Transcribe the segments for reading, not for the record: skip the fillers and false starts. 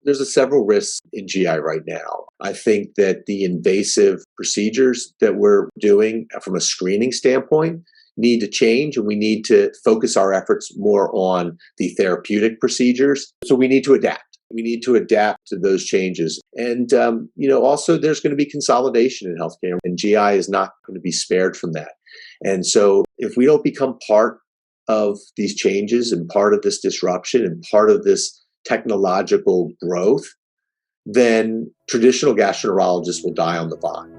There's several risks in GI right now. I think that the invasive procedures that we're doing from a screening standpoint need to change, and we need to focus our efforts more on the therapeutic procedures. So we need to adapt. We need to adapt to those changes. And, also there's going to be consolidation in healthcare, and GI is not going to be spared from that. And so if we don't become part of these changes and part of this disruption and part of this technological growth, then traditional gastroenterologists will die on the vine.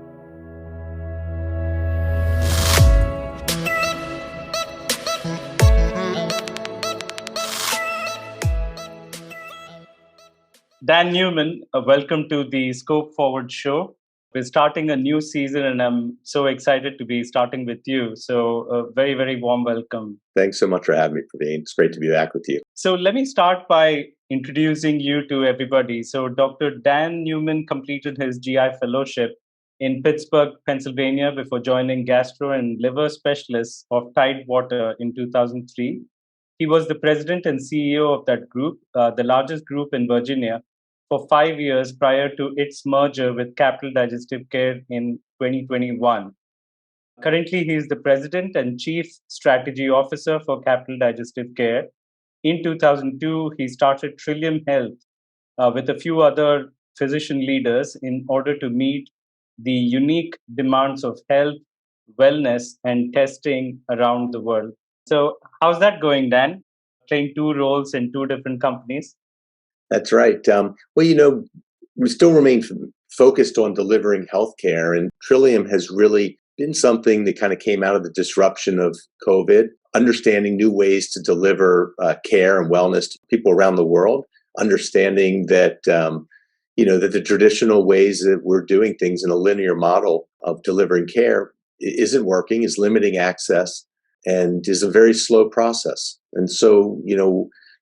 Dan Neumann, welcome to the Scope Forward show. We're starting a new season and I'm so excited to be starting with you. So a very, very warm welcome. Thanks so much for having me, Praveen. It's great to be back with you. So let me start by introducing you to everybody. So Dr. Dan Neumann completed his GI fellowship in Pittsburgh, Pennsylvania before joining gastro and liver specialists of Tidewater in 2003. He was the president and CEO of that group, the largest group in Virginia, for 5 years prior to its merger with Capital Digestive Care in 2021. Currently, he is the president and chief strategy officer for Capital Digestive Care. In 2002, he started Trillium Health with a few other physician leaders in order to meet the unique demands of health, wellness, and testing around the world. So how's that going, Dan? Playing two roles in two different companies? That's right. We still remain focused on delivering healthcare, and Trillium has really been something that kind of came out of the disruption of COVID, understanding new ways to deliver care and wellness to people around the world, understanding that, that the traditional ways that we're doing things in a linear model of delivering care isn't working, is limiting access, and is a very slow process. And so,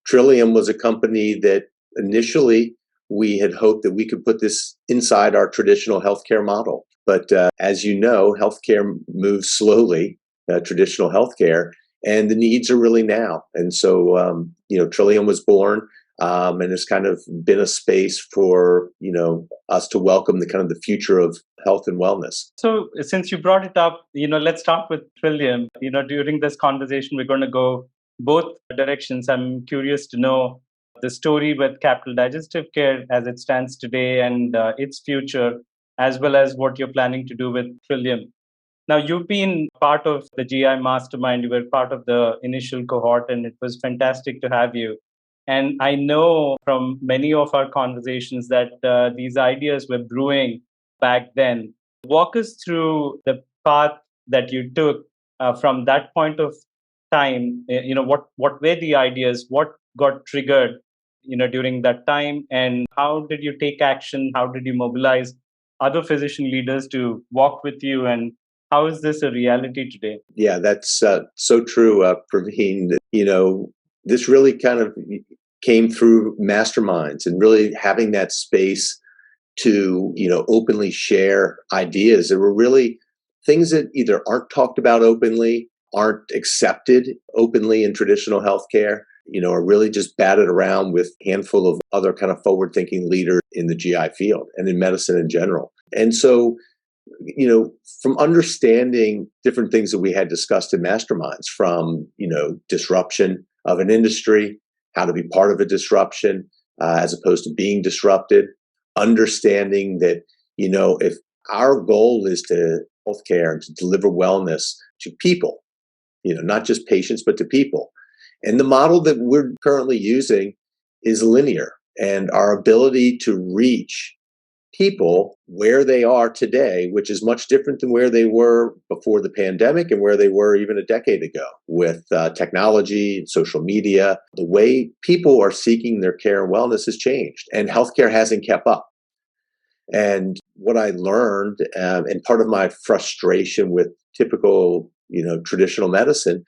Trillium was a company that initially we had hoped that we could put this inside our traditional healthcare model. But as you know, healthcare moves slowly, traditional healthcare, and the needs are really now. And so, Trillium was born, and it's kind of been a space for, us to welcome the future of health and wellness. So since you brought it up, let's start with Trillium. During this conversation, we're going to go both directions. I'm curious to know the story with Capital Digestive Care as it stands today and its future, as well as what you're planning to do with Trillium. Now, you've been part of the GI Mastermind. You were part of the initial cohort, and it was fantastic to have you. And I know from many of our conversations that these ideas were brewing back then. Walk us through the path that you took from that point of time. What were the ideas? What got triggered, during that time? And how did you take action? How did you mobilize other physician leaders to walk with you? And how is this a reality today? Yeah, that's so true, Praveen. This really kind of came through masterminds and really having that space to, openly share ideas. There were really things that either aren't talked about openly, aren't accepted openly in traditional healthcare, are really just batted around with a handful of other kind of forward-thinking leaders in the GI field and in medicine in general. And so, from understanding different things that we had discussed in masterminds, from, disruption of an industry, how to be part of a disruption as opposed to being disrupted, understanding that, if our goal is to healthcare and to deliver wellness to people, not just patients, but to people. And the model that we're currently using is linear, and our ability to reach people where they are today, which is much different than where they were before the pandemic and where they were even a decade ago with technology and social media. The way people are seeking their care and wellness has changed, and healthcare hasn't kept up. And what I learned, and part of my frustration with typical, traditional medicine,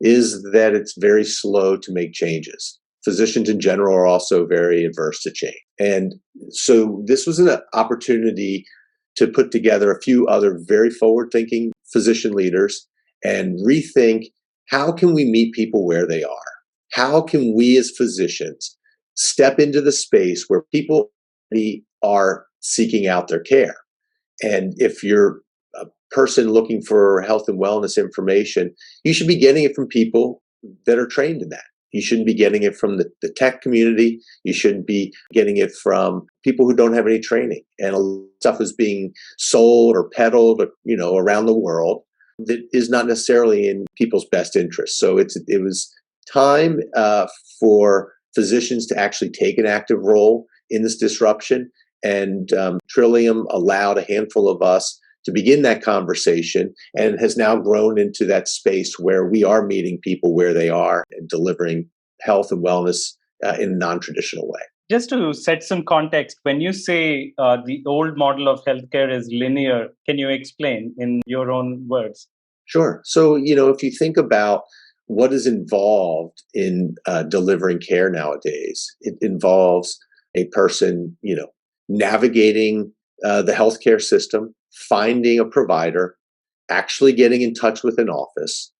is that it's very slow to make changes. Physicians in general are also very averse to change. And so this was an opportunity to put together a few other very forward-thinking physician leaders and rethink, how can we meet people where they are? How can we as physicians step into the space where people are seeking out their care. And if you're a person looking for health and wellness information, you should be getting it from people that are trained in that. You shouldn't be getting it from the tech community. You shouldn't be getting it from people who don't have any training. And a lot of stuff is being sold or peddled, around the world that is not necessarily in people's best interest. So it was time for physicians to actually take an active role in this disruption. And Trillium allowed a handful of us to begin that conversation, and has now grown into that space where we are meeting people where they are and delivering health and wellness in a non-traditional way. Just to set some context, when you say the old model of healthcare is linear, can you explain in your own words? Sure. So, if you think about what is involved in delivering care nowadays, it involves a person, navigating the healthcare system, finding a provider, actually getting in touch with an office,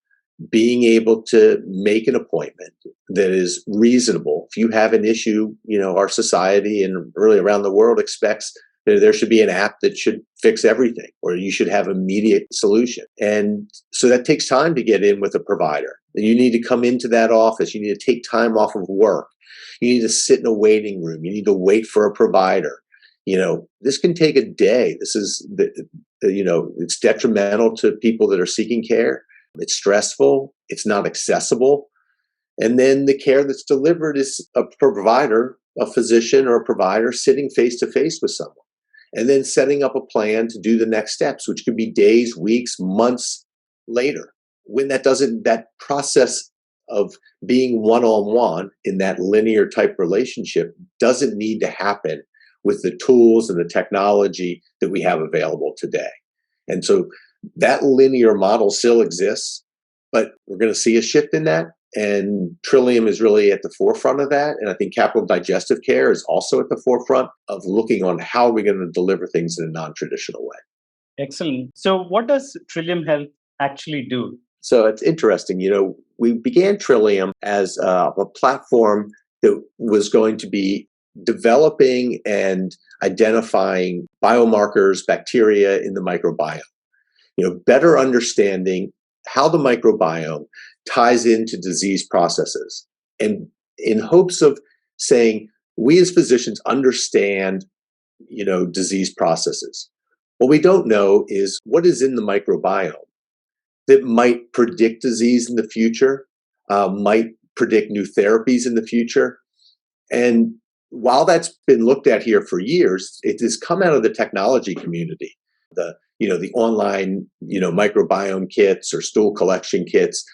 being able to make an appointment that is reasonable. If you have an issue, our society and really around the world expects that there should be an app that should fix everything, or you should have immediate solution. And so that takes time to get in with a provider. You need to come into that office. You need to take time off of work. You need to sit in a waiting room. You need to wait for a provider. This can take a day. This is, it's detrimental to people that are seeking care. It's stressful. It's not accessible. And then the care that's delivered is a provider, a physician or a provider sitting face to face with someone, and then setting up a plan to do the next steps, which could be days, weeks, months later. When that process of being one-on-one in that linear type relationship doesn't need to happen with the tools and the technology that we have available today. And so that linear model still exists, but we're going to see a shift in that. And Trillium is really at the forefront of that. And I think Capital Digestive Care is also at the forefront of looking on how we're going to deliver things in a non-traditional way. Excellent. So what does Trillium Health actually do? So it's interesting. We began Trillium as a platform that was going to be developing and identifying biomarkers, bacteria in the microbiome. Better understanding how the microbiome ties into disease processes, and in hopes of saying, we as physicians understand, disease processes. What we don't know is what is in the microbiome that might predict disease in the future, might predict new therapies in the future. And while that's been looked at here for years, it has come out of the technology community, the online, microbiome kits or stool collection kits.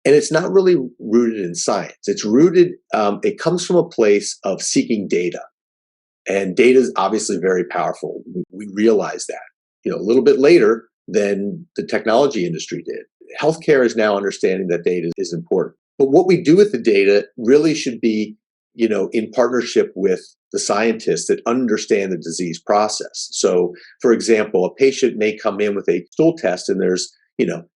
And it's not really rooted in science. It's rooted, it comes from a place of seeking data. And data is obviously very powerful. We realize that, a little bit later than the technology industry did. Healthcare is now understanding that data is important. But what we do with the data really should be, in partnership with the scientists that understand the disease process. So, for example, a patient may come in with a stool test and there's,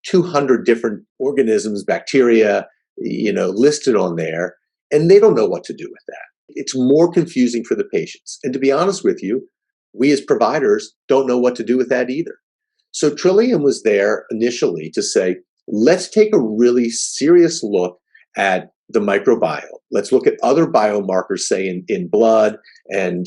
200 different organisms, bacteria, listed on there, and they don't know what to do with that. It's more confusing for the patients. And to be honest with you, we as providers don't know what to do with that either. So Trillium was there initially to say, let's take a really serious look at the microbiome. Let's look at other biomarkers, say in blood and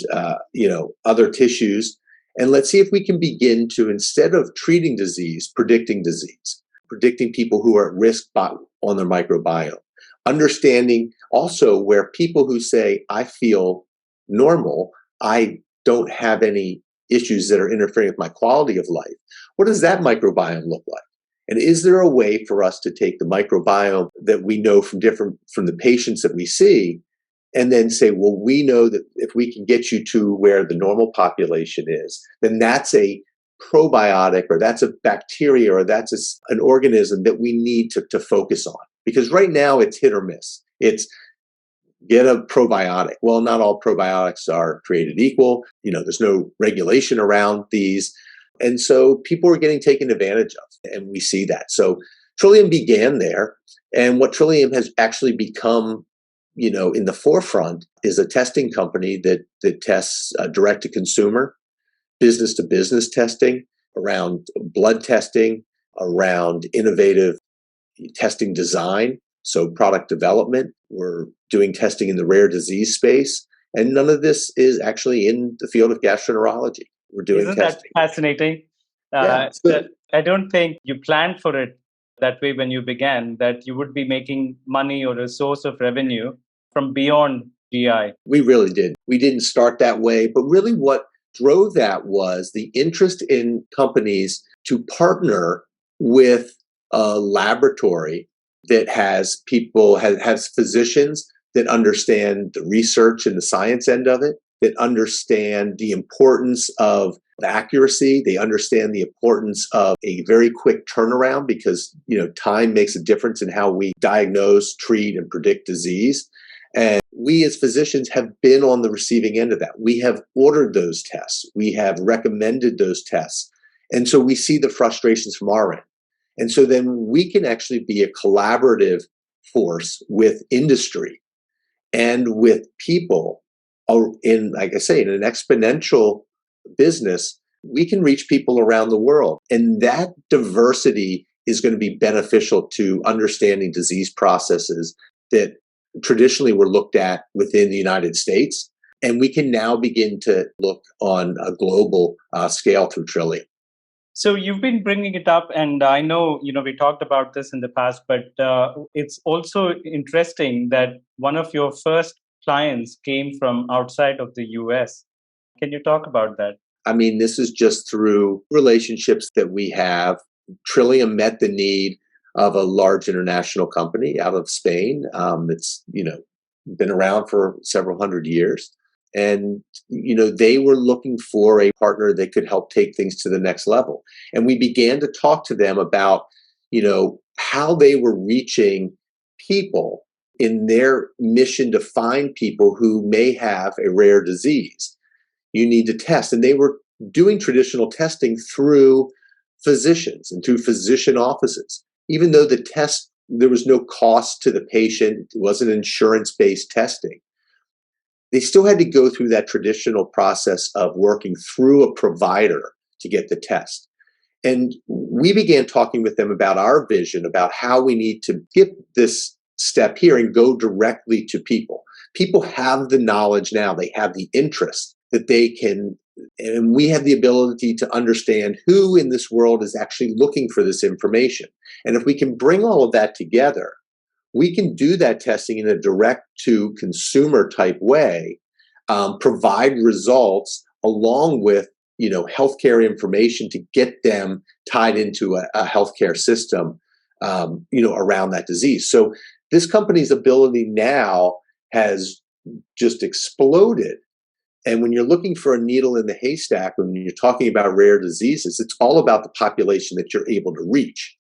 other tissues, and let's see if we can begin to, instead of treating disease, predicting people who are at risk on their microbiome. Understanding also where people who say, I feel normal, I don't have any issues that are interfering with my quality of life. What does that microbiome look like? And is there a way for us to take the microbiome that we know from the patients that we see, and then say, well, we know that if we can get you to where the normal population is, then that's a probiotic, or that's a bacteria, or that's an organism that we need to focus on. Because right now it's hit or miss. It's get a probiotic. Well, not all probiotics are created equal. There's no regulation around these. And so people are getting taken advantage of, and we see that. So Trillium began there, and what Trillium has actually become in the forefront is a testing company that tests direct to consumer, business to business testing, around blood testing, around innovative testing design, so product development. We're doing testing in the rare disease space, and none of this is actually in the field of gastroenterology. We're doing Isn't that testing. fascinating? Yeah, it's good. I don't think you planned for it that way when you began, that you would be making money or a source of revenue from beyond GI. We really did. We didn't start that way, but really what drove that was the interest in companies to partner with a laboratory that has people, has physicians that understand the research and the science end of it, that understand the importance of accuracy. They understand the importance of a very quick turnaround because, time makes a difference in how we diagnose, treat, and predict disease. And we as physicians have been on the receiving end of that. We have ordered those tests. We have recommended those tests. And so we see the frustrations from our end. And so then we can actually be a collaborative force with industry and with people in, like I say, in an exponential business. We can reach people around the world. And that diversity is going to be beneficial to understanding disease processes that traditionally were looked at within the United States. And we can now begin to look on a global scale through Trillium. So you've been bringing it up, and I know, we talked about this in the past, but it's also interesting that one of your first clients came from outside of the US. Can you talk about that? I mean, this is just through relationships that we have. Trillium met the need of a large international company out of Spain. It's, been around for several hundred years. And, they were looking for a partner that could help take things to the next level. And we began to talk to them about, how they were reaching people in their mission to find people who may have a rare disease. You need to test. And they were doing traditional testing through physicians and through physician offices. Even though the test, there was no cost to the patient, it wasn't insurance-based testing. They still had to go through that traditional process of working through a provider to get the test. And we began talking with them about our vision, about how we need to get this step here and go directly to people. People have the knowledge now, they have the interest that they can, and we have the ability to understand who in this world is actually looking for this information. And if we can bring all of that together, we can do that testing in a direct to consumer type way, provide results along with, healthcare information to get them tied into a healthcare system, around that disease. So this company's ability now has just exploded. And when you're looking for a needle in the haystack, when you're talking about rare diseases, it's all about the population that you're able to reach.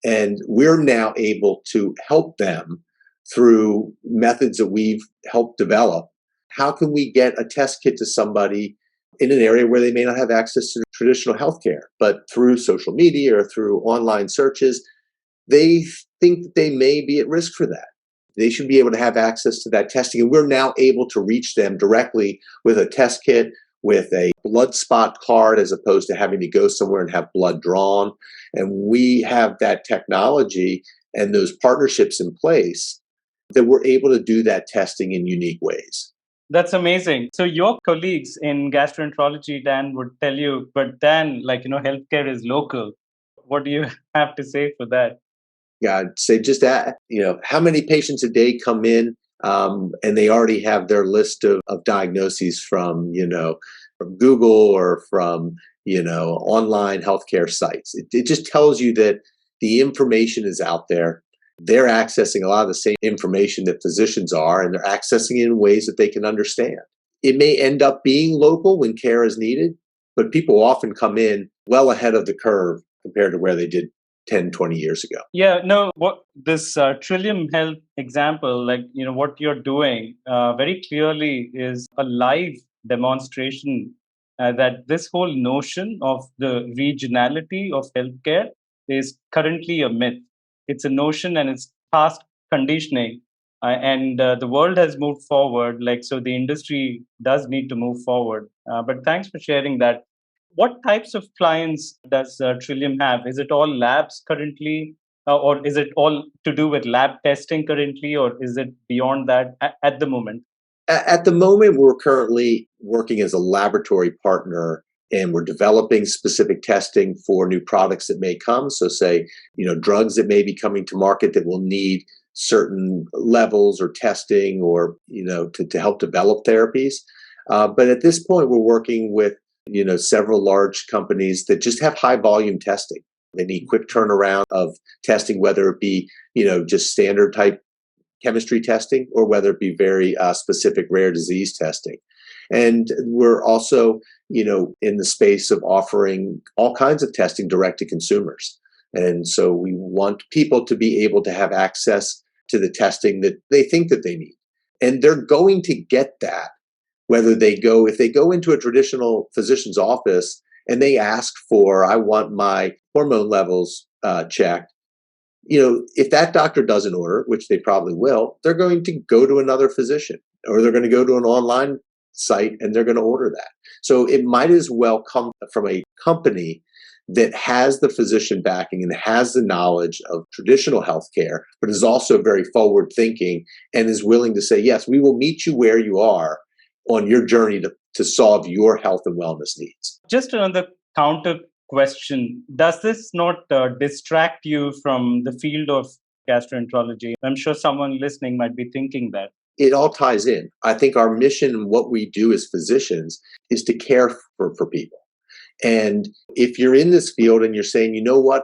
And we're now able to help them through methods that we've helped develop. How can we get a test kit to somebody in an area where they may not have access to traditional healthcare, but through social media or through online searches, they think that they may be at risk for that. They should be able to have access to that testing. And we're now able to reach them directly with a test kit, with a blood spot card, as opposed to having to go somewhere and have blood drawn. And we have that technology and those partnerships in place that we're able to do that testing in unique ways. That's amazing. So your colleagues in gastroenterology, Dan, would tell you, but Dan, healthcare is local. What do you have to say for that? Yeah, I'd say just that, how many patients a day come in and they already have their list of diagnoses from Google or from, online healthcare sites. It just tells you that the information is out there. They're accessing a lot of the same information that physicians are, and they're accessing it in ways that they can understand. It may end up being local when care is needed, but people often come in well ahead of the curve compared to where they did 10, 20 years ago. Yeah, no, what this Trillium Health example, what you're doing very clearly is a live demonstration that this whole notion of the regionality of healthcare is currently a myth. It's a notion and it's past conditioning. and the world has moved forward. Like, so the industry does need to move forward. But thanks for sharing that. What types of clients does Trillium have? Is it all labs currently, or is it all to do with lab testing currently, or is it beyond that at the moment? At the moment, we're currently working as a laboratory partner, and we're developing specific testing for new products that may come. So say, drugs that may be coming to market that will need certain levels or testing or, to help develop therapies. But at this point, we're working with, several large companies that just have high volume testing. They need quick turnaround of testing, whether it be, just standard type chemistry testing or whether it be very specific rare disease testing. And we're also, in the space of offering all kinds of testing direct to consumers. And so we want people to be able to have access to the testing that they think that they need. And they're going to get that if they go into a traditional physician's office and they ask for, I want my hormone levels checked. If that doctor doesn't order, which they probably will, they're going to go to another physician or they're going to go to an online site and they're going to order that. So it might as well come from a company that has the physician backing and has the knowledge of traditional healthcare, but is also very forward thinking and is willing to say, yes, we will meet you where you are on your journey to solve your health and wellness needs. Just another counter question. Does this not distract you from the field of gastroenterology? I'm sure someone listening might be thinking that. It all ties in. I think our mission and what we do as physicians is to care for people. And if you're in this field and you're saying, you know what,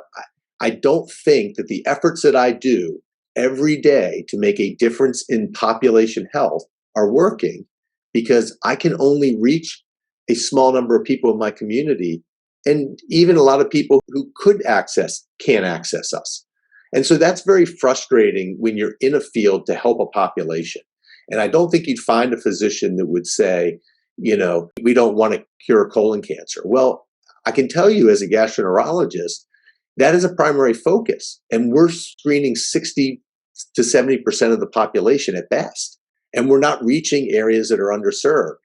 I don't think that the efforts that I do every day to make a difference in population health are working because I can only reach a small number of people in my community. And even a lot of people who could access can't access us. And so that's very frustrating when you're in a field to help a population. And I don't think you'd find a physician that would say, we don't want to cure colon cancer. Well, I can tell you as a gastroenterologist, that is a primary focus. And we're screening 60 to 70% of the population at best. And we're not reaching areas that are underserved.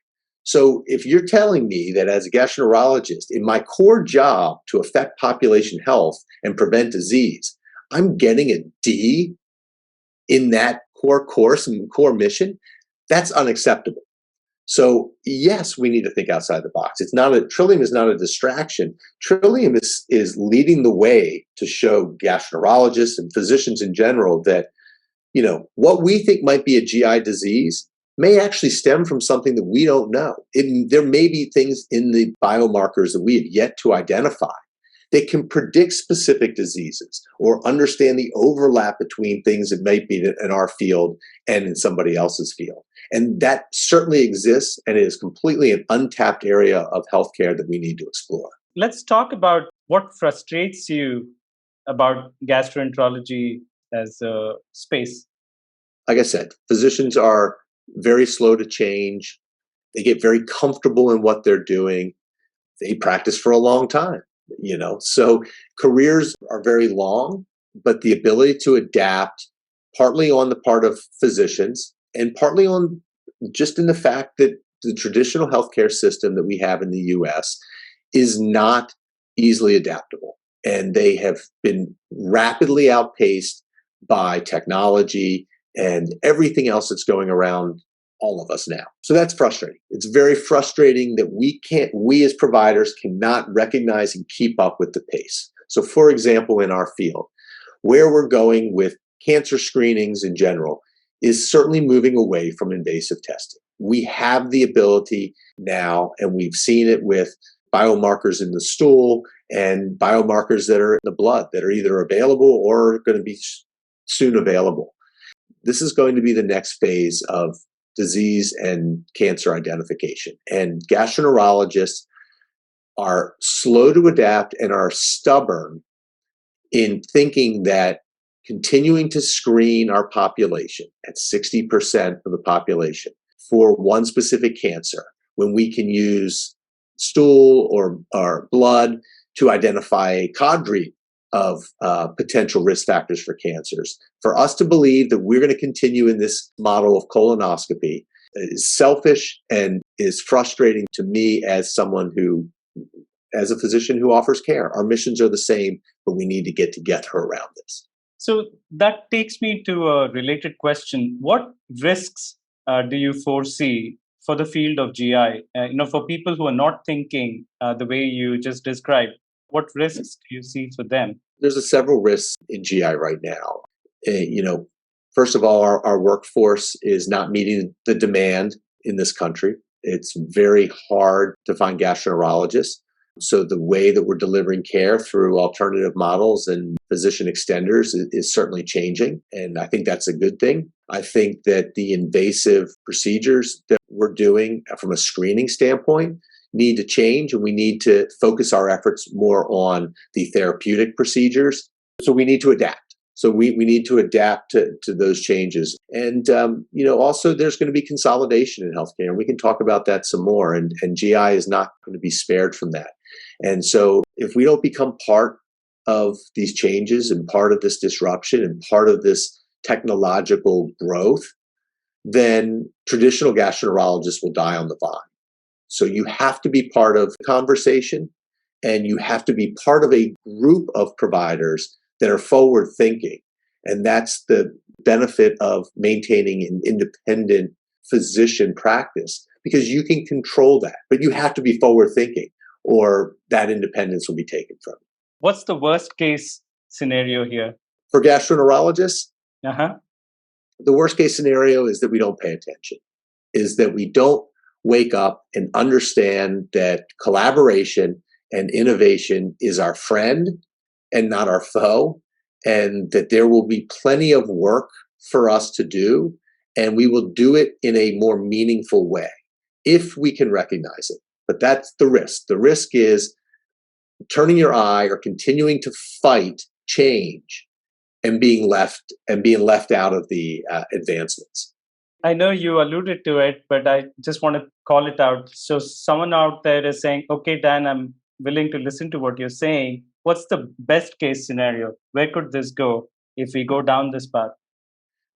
So if you're telling me that as a gastroenterologist, in my core job to affect population health and prevent disease, I'm getting a D in that core course and core mission, that's unacceptable. So yes, we need to think outside the box. Trillium is not a distraction. Trillium is leading the way to show gastroenterologists and physicians in general that, what we think might be a GI disease may actually stem from something that we don't know. There may be things in the biomarkers that we have yet to identify that can predict specific diseases or understand the overlap between things that might be in our field and in somebody else's field. And that certainly exists, and it is completely an untapped area of healthcare that we need to explore. Let's talk about what frustrates you about gastroenterology as a space. Like I said, physicians are very slow to change. They get very comfortable in what they're doing. They practice for a long time, So careers are very long, but the ability to adapt, partly on the part of physicians and partly on just in the fact that the traditional healthcare system that we have in the US is not easily adaptable. And they have been rapidly outpaced by technology and everything else that's going around all of us now. So that's frustrating. It's very frustrating that we as providers cannot recognize and keep up with the pace. So for example, in our field, where we're going with cancer screenings in general is certainly moving away from invasive testing. We have the ability now, and we've seen it with biomarkers in the stool and biomarkers that are in the blood that are either available or going to be soon available. This is going to be the next phase of disease and cancer identification. And gastroenterologists are slow to adapt and are stubborn in thinking that continuing to screen our population at 60% of the population for one specific cancer, when we can use stool or blood to identify a cadre of potential risk factors for cancers. For us to believe that we're going to continue in this model of colonoscopy is selfish and is frustrating to me as someone who, as a physician who offers care. Our missions are the same, but we need to get together around this. So that takes me to a related question. What risks do you foresee for the field of GI? For people who are not thinking the way you just described, what risks do you see for them? There's several risks in GI right now. First of all, our workforce is not meeting the demand in this country. It's very hard to find gastroenterologists. So the way that we're delivering care through alternative models and physician extenders is certainly changing. And I think that's a good thing. I think that the invasive procedures that we're doing from a screening standpoint need to change, and we need to focus our efforts more on the therapeutic procedures. So we need to adapt. So we need to adapt to those changes. And, also there's going to be consolidation in healthcare, and we can talk about that some more. And GI is not going to be spared from that. And so if we don't become part of these changes and part of this disruption and part of this technological growth, then traditional gastroenterologists will die on the vine. So you have to be part of the conversation, and you have to be part of a group of providers that are forward thinking. And that's the benefit of maintaining an independent physician practice, because you can control that, but you have to be forward thinking, or that independence will be taken from you. What's the worst case scenario here? For gastroenterologists, Uh-huh. the worst case scenario is that we don't pay attention, is that we don't wake up and understand that collaboration and innovation is our friend and not our foe, and that there will be plenty of work for us to do, and we will do it in a more meaningful way if we can recognize it. But that's the risk. The risk is turning your eye or continuing to fight change and being left out of the advancements. I know you alluded to it, but I just want to call it out. So someone out there is saying, okay, Dan, I'm willing to listen to what you're saying. What's the best case scenario? Where could this go if we go down this path?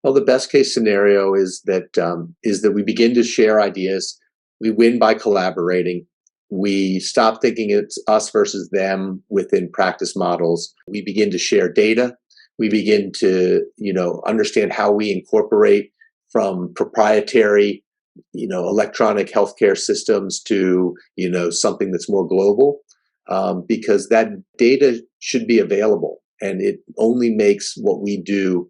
Well, the best case scenario is that we begin to share ideas. We win by collaborating. We stop thinking it's us versus them within practice models. We begin to share data. We begin to, understand how we incorporate from proprietary, electronic healthcare systems to, something that's more global, because that data should be available, and it only makes what we do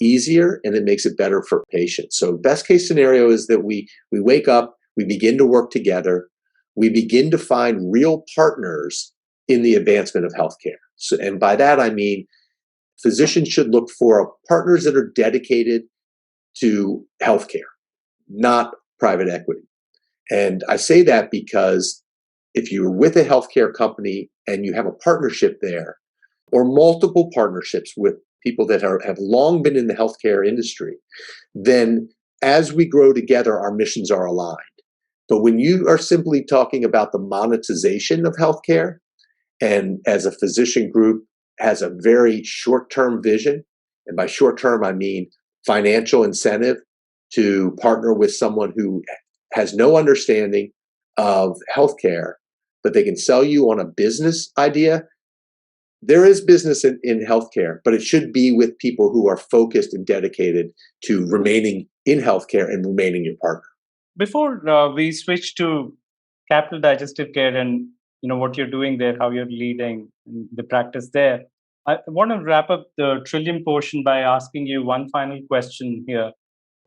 easier, and it makes it better for patients. So best case scenario is that we wake up, we begin to work together, we begin to find real partners in the advancement of healthcare. So, and by that I mean physicians should look for partners that are dedicated to healthcare, not private equity. And I say that because if you're with a healthcare company and you have a partnership there, or multiple partnerships with people that have long been in the healthcare industry, then as we grow together, our missions are aligned. But when you are simply talking about the monetization of healthcare, and as a physician group has a very short-term vision, and by short-term I mean financial incentive to partner with someone who has no understanding of healthcare, but they can sell you on a business idea. There is business in healthcare, but it should be with people who are focused and dedicated to remaining in healthcare and remaining your partner. Before we switch to capital digestive care and what you're doing there, how you're leading the practice there, I want to wrap up the Trillium portion by asking you one final question here.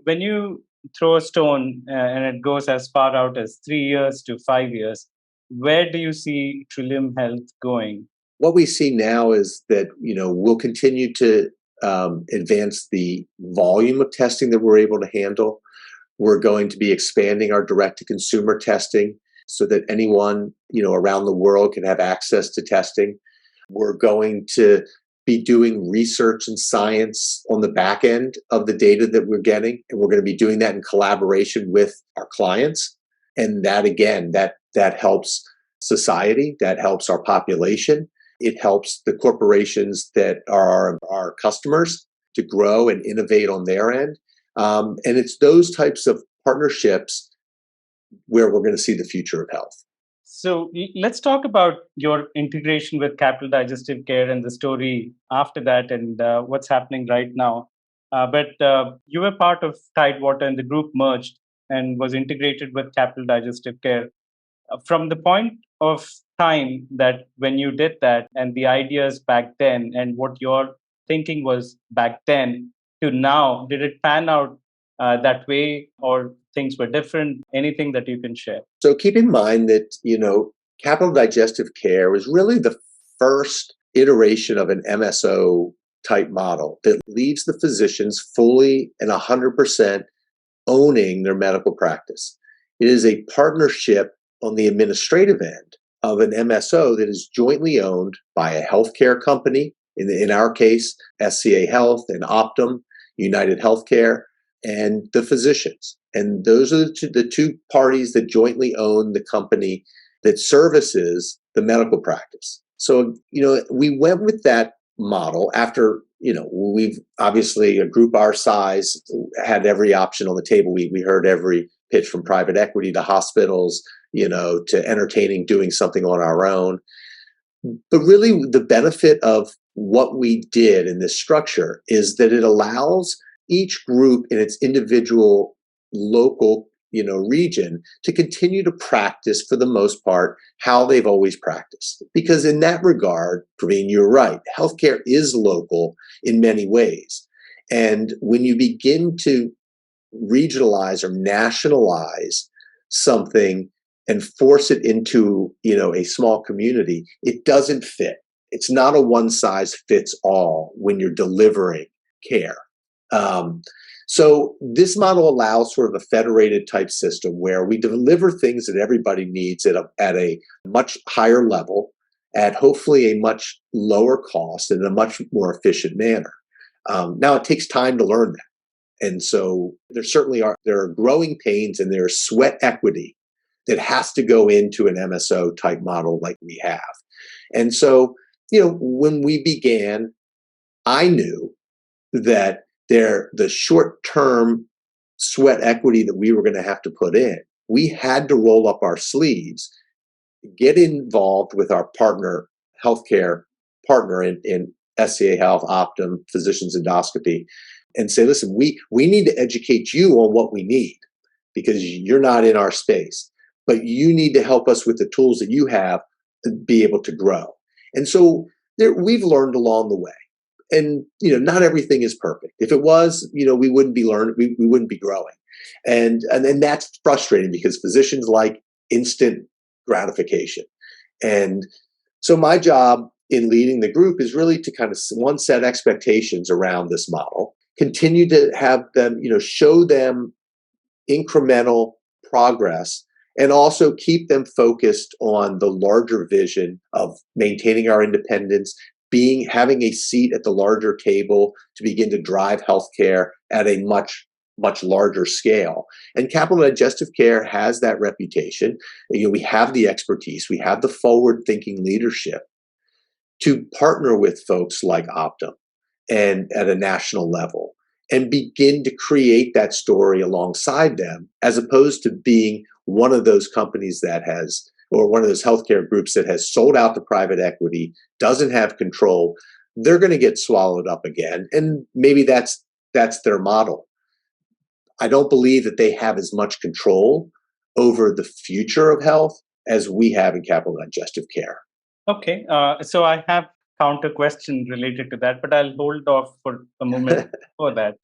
When you throw a stone and it goes as far out as 3 years to 5 years, where do you see Trillium Health going? What we see now is that we'll continue to advance the volume of testing that we're able to handle. We're going to be expanding our direct-to-consumer testing so that anyone around the world can have access to testing. We're going to be doing research and science on the back end of the data that we're getting, and we're going to be doing that in collaboration with our clients. And that, again, that helps society, that helps our population. It helps the corporations that are our customers to grow and innovate on their end. And it's those types of partnerships where we're going to see the future of health. So let's talk about your integration with Capital Digestive Care and the story after that and what's happening right now. But you were part of Tidewater and the group merged and was integrated with Capital Digestive Care. From the point of time that when you did that and the ideas back then and what your thinking was back then to now, did it pan out that way or things were different? Anything that you can share? So keep in mind that, Capital Digestive Care was really the first iteration of an MSO type model that leaves the physicians fully and 100% owning their medical practice. It is a partnership on the administrative end of an MSO that is jointly owned by a healthcare company, in our case, SCA Health and Optum, United Healthcare, and the physicians. And those are the two parties that jointly own the company that services the medical practice. So, we went with that model after, we've obviously a group our size had every option on the table. We heard every pitch from private equity to hospitals, to entertaining doing something on our own. But really the benefit of what we did in this structure is that it allows each group in its individual local region to continue to practice for the most part how they've always practiced. Because in that regard, Praveen, you're right, healthcare is local in many ways. And when you begin to regionalize or nationalize something and force it into a small community, it doesn't fit. It's not a one size fits all when you're delivering care. So this model allows sort of a federated type system where we deliver things that everybody needs at a much higher level, at hopefully a much lower cost and a much more efficient manner. Now it takes time to learn that. And so there are growing pains and there's sweat equity that has to go into an MSO type model like we have. And so, when we began, I knew that the short-term sweat equity that we were going to have to put in, we had to roll up our sleeves, get involved with our healthcare partner in SCA Health, Optum, Physicians Endoscopy, and say, listen, we need to educate you on what we need because you're not in our space, but you need to help us with the tools that you have to be able to grow. And so we've learned along the way. And, not everything is perfect. If it was, we wouldn't be learning, we wouldn't be growing. And that's frustrating because physicians like instant gratification. And so my job in leading the group is really to kind of set expectations around this model, continue to have them, show them incremental progress, and also keep them focused on the larger vision of maintaining our independence, having a seat at the larger table to begin to drive healthcare at a much, much larger scale. And Capital Digestive Care has that reputation. We have the expertise, we have the forward-thinking leadership to partner with folks like Optum and at a national level and begin to create that story alongside them, as opposed to being one of those companies or one of those healthcare groups that has sold out to private equity, doesn't have control. They're going to get swallowed up again. And maybe that's their model. I don't believe that they have as much control over the future of health as we have in Capital Digestive Care. Okay. So I have counter question related to that, but I'll hold off for a moment for that.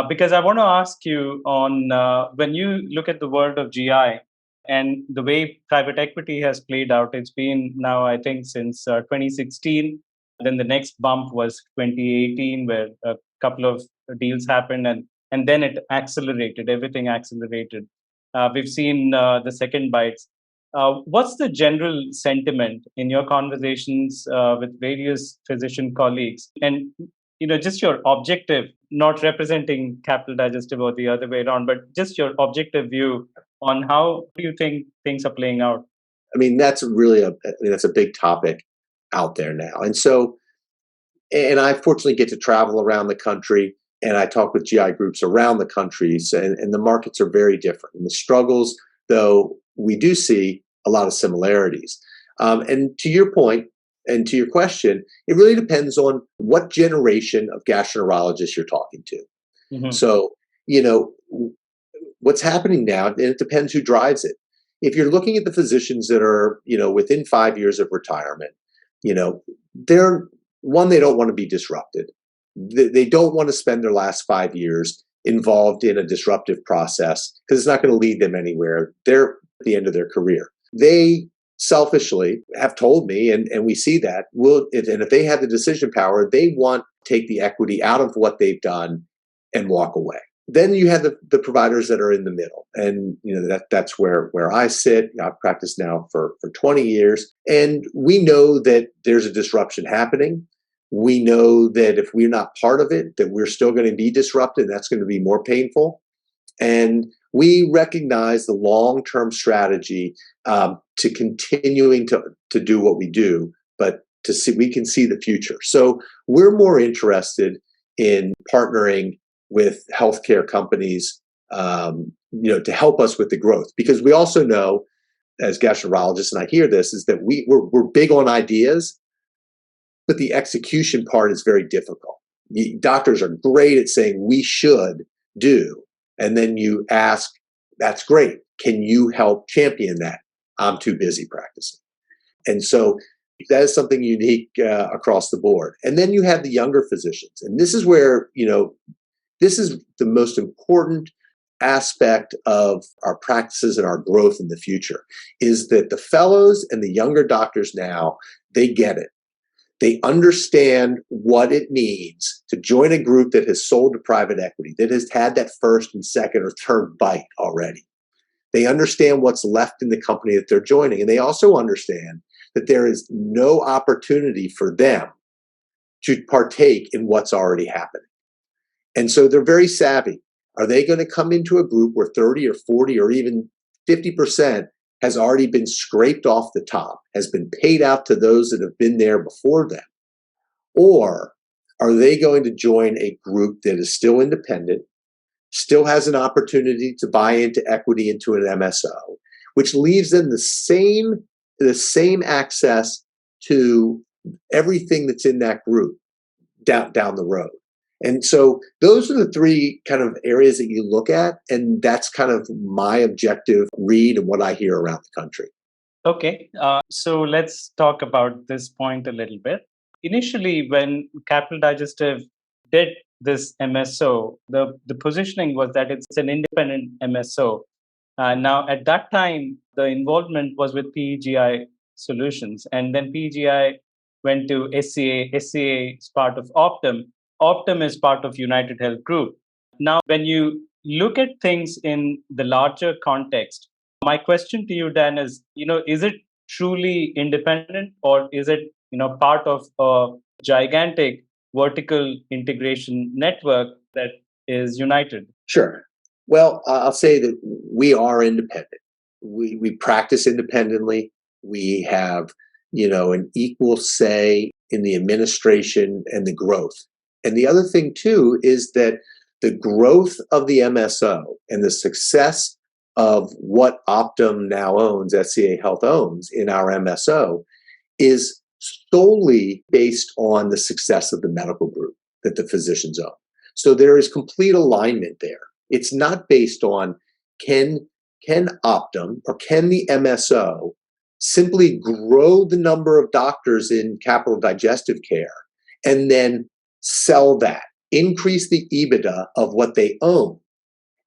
Because I want to ask you on when you look at the world of GI and the way private equity has played out, it's been now, I think, since 2016. Then the next bump was 2018, where a couple of deals happened, and then it accelerated. Everything accelerated. We've seen the second bites. What's the general sentiment in your conversations with various physician colleagues? And just your objective, not representing Capital Digestive or the other way around, but just your objective view on how do you think things are playing out? I mean, that's a big topic. out there now. And I fortunately get to travel around the country, and I talk with GI groups around the countries, and the markets are very different. And the struggles, though, we do see a lot of similarities. And to your point, and to your question, it really depends on what generation of gastroenterologists you're talking to. Mm-hmm. So, what's happening now, and it depends who drives it. If you're looking at the physicians that are, within 5 years of retirement, they're they don't want to be disrupted. They don't want to spend their last 5 years involved in a disruptive process because it's not going to lead them anywhere. They're at the end of their career. They selfishly have told me, and we see that, and if they have the decision power, they want to take the equity out of what they've done and walk away. Then you have the providers that are in the middle, and that's where I sit. I've practiced now for 20 years, and we know that there's a disruption happening. We know that if we're not part of it, that we're still going to be disrupted. That's going to be more painful. And we recognize the long-term strategy to continuing to do what we do, but we can see the future. So we're more interested in partnering with healthcare companies, to help us with the growth, because we also know, as gastroenterologists, and I hear this, is that we're big on ideas, but the execution part is very difficult. Doctors are great at saying we should do, and then you ask, that's great. Can you help champion that? I'm too busy practicing. And so that is something unique across the board. And then you have the younger physicians. And this is where, this is the most important aspect of our practices and our growth in the future, is that the fellows and the younger doctors now, they get it. They understand what it means to join a group that has sold to private equity, that has had that first and second or third bite already. They understand what's left in the company that they're joining. And they also understand that there is no opportunity for them to partake in what's already happening. And so they're very savvy. Are they going to come into a group where 30 or 40 or even 50% has already been scraped off the top, has been paid out to those that have been there before them? Or are they going to join a group that is still independent, still has an opportunity to buy into equity into an MSO, which leaves them the same access to everything that's in that group down the road? And so those are the three kind of areas that you look at, and that's kind of my objective read and what I hear around the country. Okay, so let's talk about this point a little bit. Initially, when Capital Digestive did this MSO, the positioning was that it's an independent MSO. Now, at that time, the involvement was with PEGI Solutions, and then PEGI went to SCA. SCA is part of Optum. Optum is part of United Health Group. Now, when you look at things in the larger context, my question to you, Dan, is, is it truly independent, or is it, part of a gigantic vertical integration network that is United? Sure. Well, I'll say that we are independent. We practice independently. We have, an equal say in the administration and the growth. And the other thing, too, is that the growth of the MSO and the success of what Optum now owns, SCA Health owns in our MSO, is solely based on the success of the medical group that the physicians own. So there is complete alignment there. It's not based on can Optum or can the MSO simply grow the number of doctors in Capital Digestive Care and then sell that, increase the EBITDA of what they own,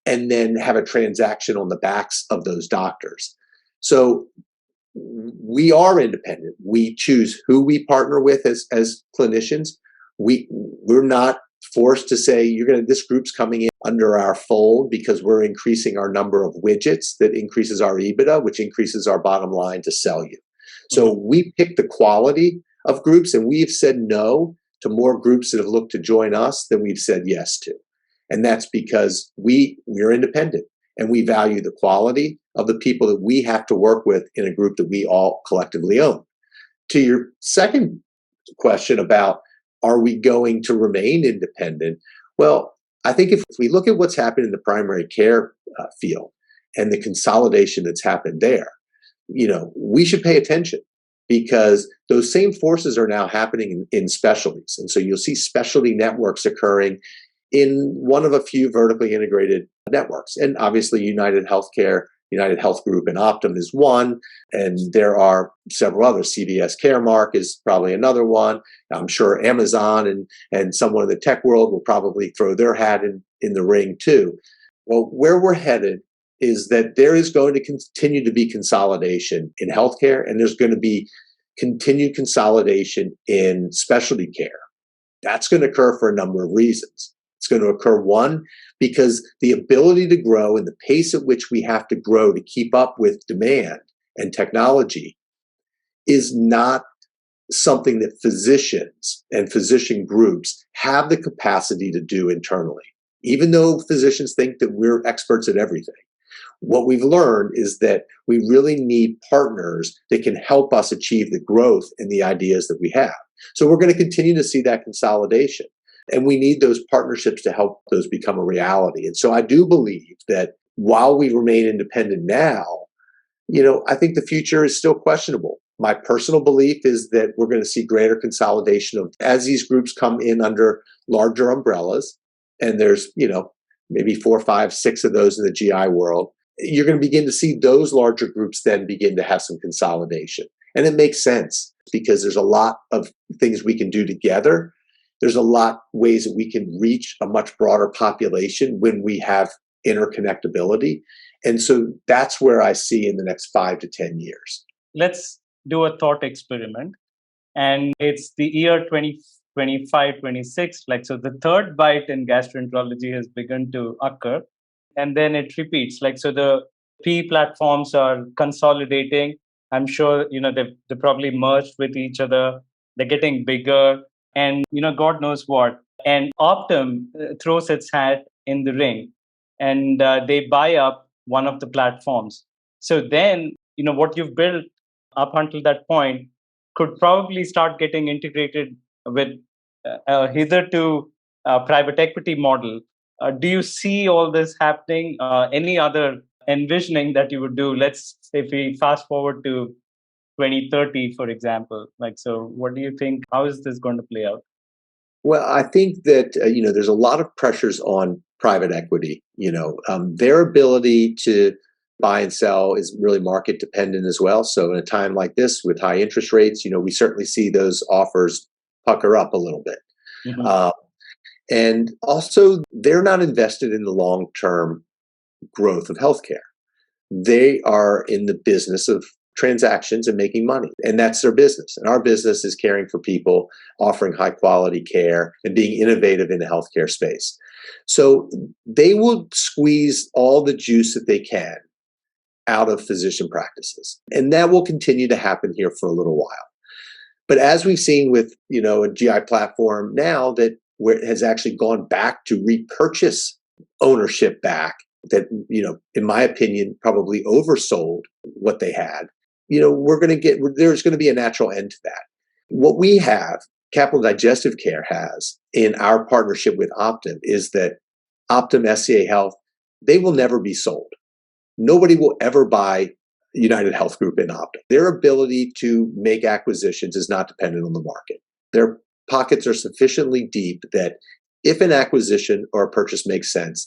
and then have a transaction on the backs of those doctors. So we are independent. We choose who we partner with as clinicians. We're not forced to say this group's coming in under our fold because we're increasing our number of widgets that increases our EBITDA, which increases our bottom line to sell you. So we pick the quality of groups, and we've said no to more groups that have looked to join us than we've said yes to. And that's because we're independent and we value the quality of the people that we have to work with in a group that we all collectively own. to your second question about are we going to remain independent? Well, I think if we look at what's happened in the primary care field and the consolidation that's happened there, we should pay attention because those same forces are now happening in specialties. And so you'll see specialty networks occurring in one of a few vertically integrated networks. And obviously United Health Group and Optum is one, and there are several others. CVS Caremark is probably another one. I'm sure Amazon and someone in the tech world will probably throw their hat in the ring too. Well, where we're headed is that there is going to continue to be consolidation in healthcare, and there's going to be continued consolidation in specialty care. That's going to occur for a number of reasons. It's going to occur, one, because the ability to grow and the pace at which we have to grow to keep up with demand and technology is not something that physicians and physician groups have the capacity to do internally, even though physicians think that we're experts at everything. What we've learned is that we really need partners that can help us achieve the growth and the ideas that we have. So we're going to continue to see that consolidation. And we need those partnerships to help those become a reality. And so I do believe that while we remain independent now, I think the future is still questionable. My personal belief is that we're going to see greater consolidation as these groups come in under larger umbrellas. And there's, maybe 4, 5, 6 of those in the GI world. You're going to begin to see those larger groups then begin to have some consolidation. And it makes sense because there's a lot of things we can do together. There's a lot ways that we can reach a much broader population when we have interconnectability. And so that's where I see in the next 5 to 10 years. Let's do a thought experiment. And it's the year 2025, 26. So the third bite in gastroenterology has begun to occur. And then it repeats. So the PE platforms are consolidating. I'm sure, they probably merged with each other. They're getting bigger. And, God knows what. And Optum throws its hat in the ring and they buy up one of the platforms. So then, what you've built up until that point could probably start getting integrated with hitherto private equity model. Do you see all this happening? Any other envisioning that you would do? Let's say if we fast forward to 2030, for example. So what do you think? How is this going to play out? Well, I think that, there's a lot of pressures on private equity. Their ability to buy and sell is really market dependent as well. So in a time like this with high interest rates, we certainly see those offers pucker up a little bit. Mm-hmm. And also, they're not invested in the long-term growth of healthcare. They are in the business of transactions and making money. And that's their business. And our business is caring for people, offering high quality care, and being innovative in the healthcare space. So they will squeeze all the juice that they can out of physician practices. And that will continue to happen here for a little while. But as we've seen with, a GI platform now that where it has actually gone back to repurchase ownership back, that, in my opinion, probably oversold what they had, there's going to be a natural end to that. What we have, Capital Digestive Care has in our partnership with Optum is that Optum SCA Health, they will never be sold. Nobody will ever buy United Health Group in Optum. Their ability to make acquisitions is not dependent on the market. Their pockets are sufficiently deep that if an acquisition or a purchase makes sense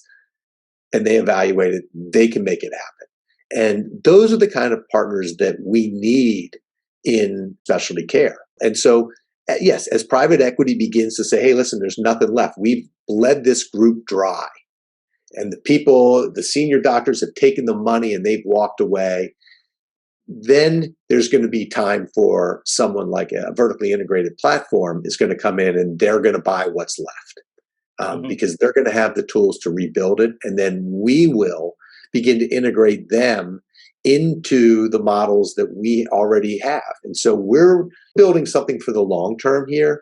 and they evaluate it, they can make it happen. And those are the kind of partners that we need in specialty care. And so, yes, as private equity begins to say, hey, listen, there's nothing left. We've bled this group dry. And the senior doctors have taken the money and they've walked away. Then there's going to be time for someone like a vertically integrated platform is going to come in and they're going to buy what's left because they're going to have the tools to rebuild it. And then we will begin to integrate them into the models that we already have. And so we're building something for the long term here.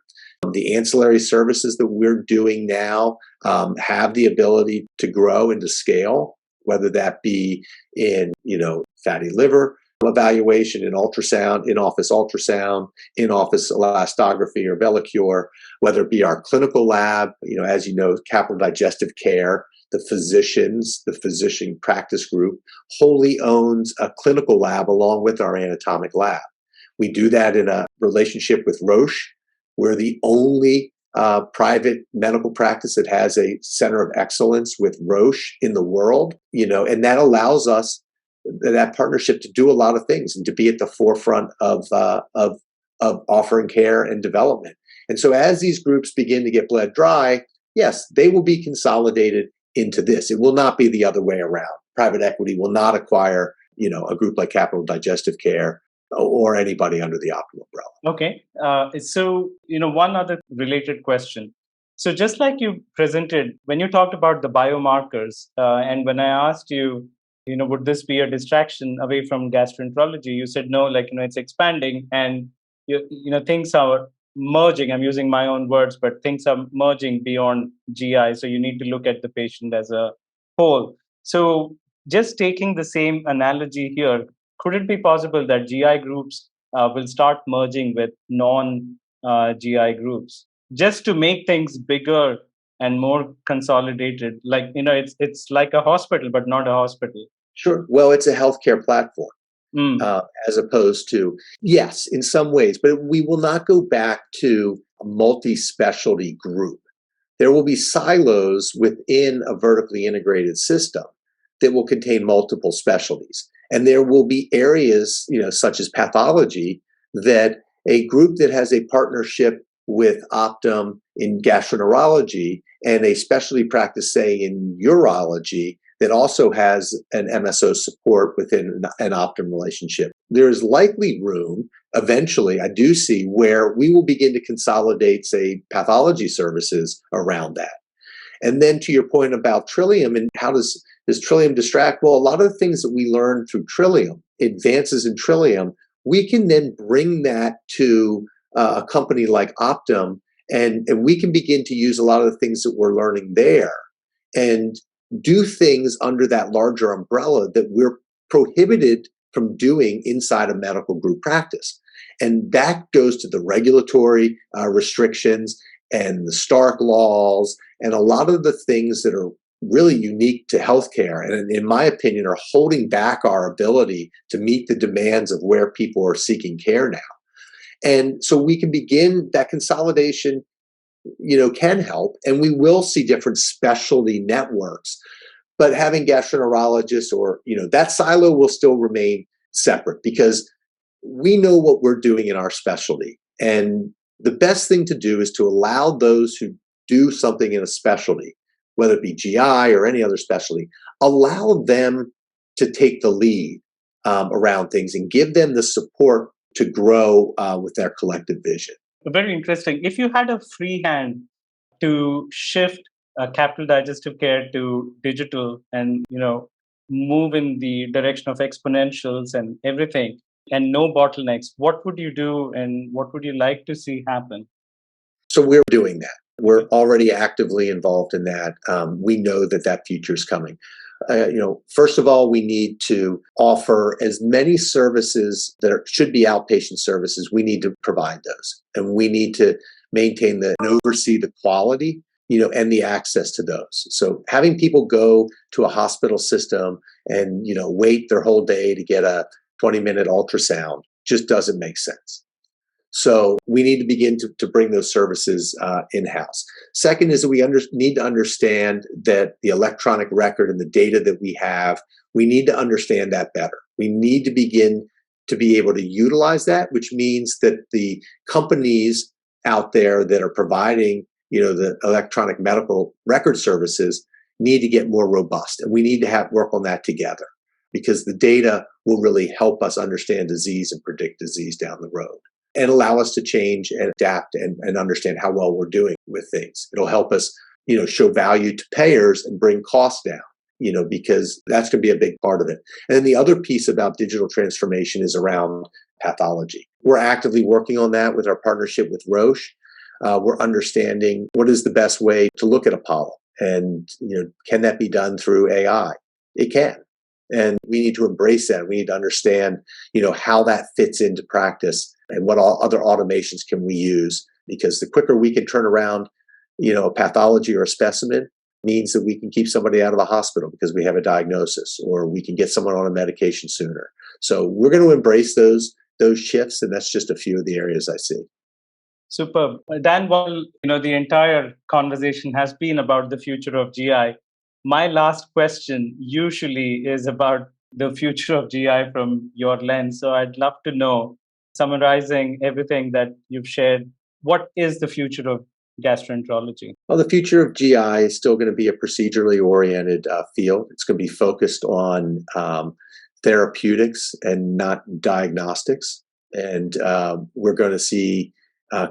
The ancillary services that we're doing now have the ability to grow and to scale, whether that be in, fatty liver, evaluation in ultrasound, in-office ultrasound, in-office elastography or Vellicure, whether it be our clinical lab, as you know, Capital Digestive Care, the physician practice group wholly owns a clinical lab along with our anatomic lab. We do that in a relationship with Roche. We're the only private medical practice that has a center of excellence with Roche in the world, and that allows us that partnership to do a lot of things and to be at the forefront of offering care and development. And so as these groups begin to get bled dry, yes, they will be consolidated into this. It will not be the other way around. Private equity will not acquire, a group like Capital Digestive Care or anybody under the Optum umbrella. Okay. So, one other related question. So just like you presented, when you talked about the biomarkers, and when I asked you, would this be a distraction away from gastroenterology? You said no, it's expanding and, things are merging. I'm using my own words, but things are merging beyond GI. So you need to look at the patient as a whole. So just taking the same analogy here, could it be possible that GI groups will start merging with non-GI groups just to make things bigger and more consolidated? It's like a hospital, but not a hospital. Sure. Well, it's a healthcare platform. As opposed to, yes, in some ways, but we will not go back to a multi-specialty group. There will be silos within a vertically integrated system that will contain multiple specialties. And there will be areas, such as pathology, that a group that has a partnership with Optum in gastroenterology and a specialty practice, say, in urology, that also has an MSO support within an Optum relationship. There is likely room, eventually, I do see, where we will begin to consolidate, say, pathology services around that. And then to your point about Trillium and how does Trillium distract? Well, a lot of the things that we learn through Trillium, advances in Trillium, we can then bring that to a company like Optum, and we can begin to use a lot of the things that we're learning there and do things under that larger umbrella that we're prohibited from doing inside a medical group practice. And that goes to the regulatory restrictions and the Stark laws and a lot of the things that are really unique to healthcare and, in my opinion, are holding back our ability to meet the demands of where people are seeking care now. And so we can begin that consolidation, can help, and we will see different specialty networks. But having gastroenterologists or, that silo will still remain separate because we know what we're doing in our specialty. And the best thing to do is to allow those who do something in a specialty, whether it be GI or any other specialty, allow them to take the lead around things and give them the support to grow with their collective vision. Very interesting. If you had a free hand to shift Capital Digestive Care to digital and, move in the direction of exponentials and everything and no bottlenecks, what would you do and what would you like to see happen? So we're doing that. We're already actively involved in that. We know that future is coming. First of all, we need to offer as many services that should be outpatient services. We need to provide those, and we need to maintain and oversee the quality, and the access to those. So having people go to a hospital system and, wait their whole day to get a 20-minute ultrasound just doesn't make sense. So we need to begin to bring those services in-house. Second is that we need to understand that the electronic record and the data that we have, we need to understand that better. We need to begin to be able to utilize that, which means that the companies out there that are providing, the electronic medical record services need to get more robust. And we need to work on that together because the data will really help us understand disease and predict disease down the road, and allow us to change and adapt and understand how well we're doing with things. It'll help us, show value to payers and bring costs down, because that's going to be a big part of it. And then the other piece about digital transformation is around pathology. We're actively working on that with our partnership with Roche. We're understanding what is the best way to look at Apollo and, can that be done through AI? It can. And we need to embrace that. We need to understand, how that fits into practice and what all other automations can we use. Because the quicker we can turn around, a pathology or a specimen means that we can keep somebody out of the hospital because we have a diagnosis, or we can get someone on a medication sooner. So we're going to embrace those shifts, and that's just a few of the areas I see. Superb. Dan, while the entire conversation has been about the future of GI, my last question usually is about the future of GI from your lens. So I'd love to know, summarizing everything that you've shared, what is the future of gastroenterology? Well, the future of GI is still going to be a procedurally oriented field. It's going to be focused on therapeutics and not diagnostics. And we're going to see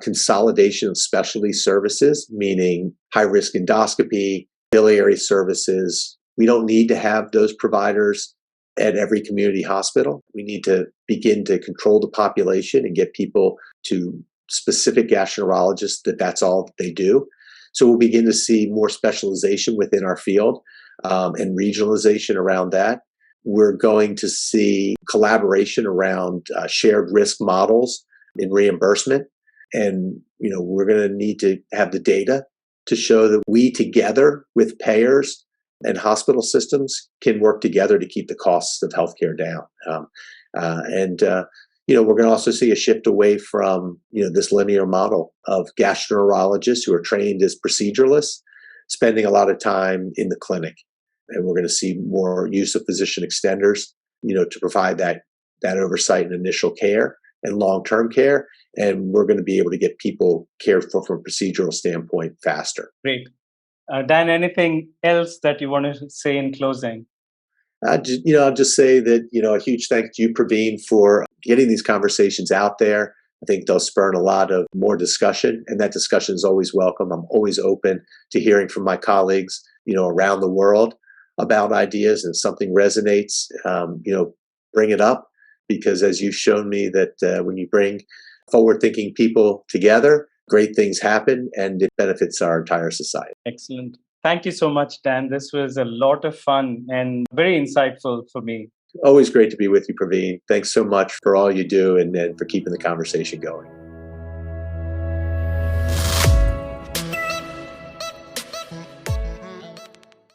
consolidation of specialty services, meaning high-risk endoscopy, biliary services. We don't need to have those providers at every community hospital. We need to begin to control the population and get people to specific gastroenterologists that's all they do. So we'll begin to see more specialization within our field and regionalization around that. We're going to see collaboration around shared risk models in reimbursement. And, we're going to need to have the data to show that we together with payers and hospital systems can work together to keep the costs of healthcare down. We're going to also see a shift away from, this linear model of gastroenterologists who are trained as proceduralists, spending a lot of time in the clinic. And we're going to see more use of physician extenders, to provide that oversight in initial care and long-term care. And we're going to be able to get people cared for from a procedural standpoint faster. Great. Dan, anything else that you want to say in closing? I'll just say that, a huge thank to you, Praveen, for getting these conversations out there. I think they'll spur a lot of more discussion, and that discussion is always welcome. I'm always open to hearing from my colleagues, around the world about ideas, and if something resonates, bring it up, because as you've shown me that when you bring forward-thinking people together, great things happen, and it benefits our entire society. Excellent. Thank you so much, Dan. This was a lot of fun and very insightful for me. Always great to be with you, Praveen. Thanks so much for all you do and for keeping the conversation going.